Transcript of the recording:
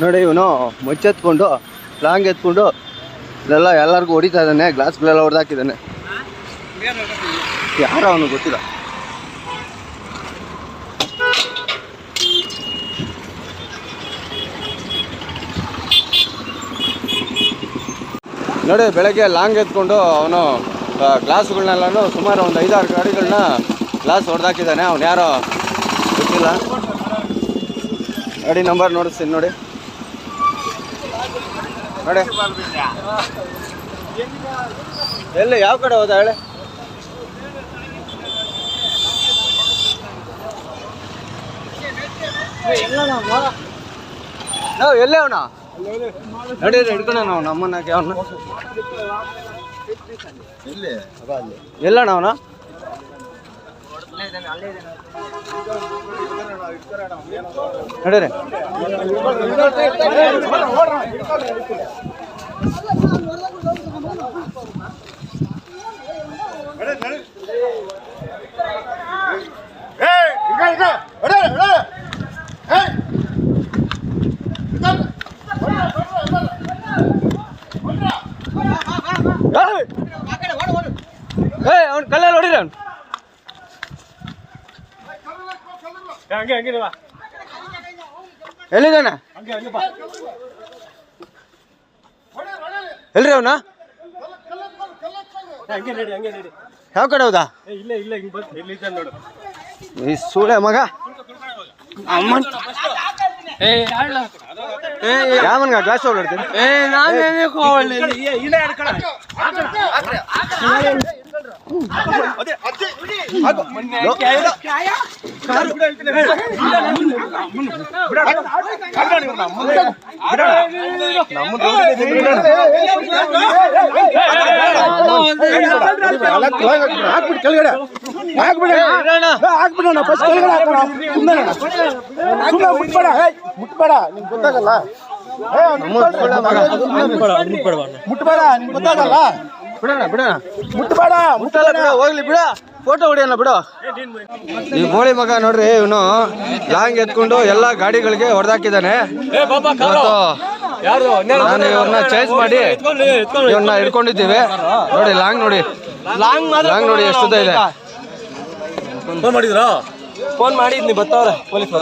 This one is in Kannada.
ನೋಡಿ ಇವನು ಮುಚ್ಚೆತ್ಕೊಂಡು ಲಾಂಗ್ ಎತ್ಕೊಂಡು ಇಲ್ಲೆಲ್ಲ ಎಲ್ಲರಿಗೂ ಹೊಡಿತಾ ಇದ್ದಾನೆ. ಗ್ಲಾಸ್ಗಳೆಲ್ಲ ಹೊಡೆದಾಕಿದ್ದಾನೆ. ಯಾರು ಅವನು ಗೊತ್ತಿಲ್ಲ. ನೋಡಿ ಬೆಳಗ್ಗೆ ಲಾಂಗ್ ಎತ್ಕೊಂಡು ಅವನು ಗ್ಲಾಸ್ಗಳನ್ನೆಲ್ಲನೂ ಸುಮಾರು ಒಂದು 5-6 ಗಾಡಿಗಳನ್ನ ಗ್ಲಾಸ್ ಹೊಡೆದಾಕಿದ್ದಾನೆ. ಅವ್ನು ಯಾರೋ ಗೊತ್ತಿಲ್ಲ. ಗಾಡಿ ನಂಬರ್ ನೋಡಿಸ್ತೀನಿ ನೋಡಿ. ನೋಡಿ ಎಲ್ಲಿ ಯಾವ ಕಡೆ ಹೋದ ಹೇಳಿ. ನಾವು ಎಲ್ಲೇ ಅವನ ನಡೀರಿ ಹಿಡ್ಕೊಂಡ ನಾವು ನಮ್ಮನ್ನಕ್ಕೆ ಅವನ್ನ ಎಲ್ಲಣ್ಣ ಅವನ ನಡೀರಿ. ಅವ್ನು ಕಲ್ಲಲ್ಲಿ ಹೊಡಿರಿ. ಅವ್ನು ಎಲ್ಲಿದ್ದಾನೆ ಎಲ್ರಿ ಅವನ ಯಾವ ಕಡೆ ಹೌದಾ ಈ ಸೂಳೆ ಮಗ ಯಾವನ್ಗ ಗ್ಲಾಸ್ ಹೊಡ್ತೀನಿ. ಮುಟ್ಬೇಡ ನಿಂಗೆ ಗೊತ್ತಾಗಲ್ಲ. ಮುಟ್ಬೇಡ ನಿಂಗೆ ಗೊತ್ತಾಗಲ್ಲ. ಬಿಡೋಣ ಬಿಡೋಣ ಮುಟ್ಬೇಡ ಮುಟ್ಟಲ್ಲ ಬಿಡ ಹೋಗ್ಲಿ ಬಿಡ. ಫೋಟೋ ಹೊಡಿಯೋಣ ಬಿಡು. ಈ ಬೋಳಿ ಮಗ ನೋಡ್ರಿ ಇವನು ಲಾಂಗ್ ಎತ್ಕೊಂಡು ಎಲ್ಲ ಗಾಡಿಗಳಿಗೆ ಹೊಡೆದಾಕಿದ್ದಾನೆ. ನಾನು ಇವ್ರನ್ನ ಚೇಂಜ್ ಮಾಡಿ ಇವ್ರನ್ನ ಹಿಡ್ಕೊಂಡಿದ್ದೀವಿ. ನೋಡಿ ಲಾಂಗ್ ನೋಡಿ ಲಾಂಗ್ ನೋಡಿ ಎಷ್ಟು ಇದೆ. ಫೋನ್ ಮಾಡಿದ್ರಾ? ಫೋನ್ ಮಾಡಿದ್ನಿ, ಬರ್ತಾವ್ರೆ ಪೊಲೀಸ್.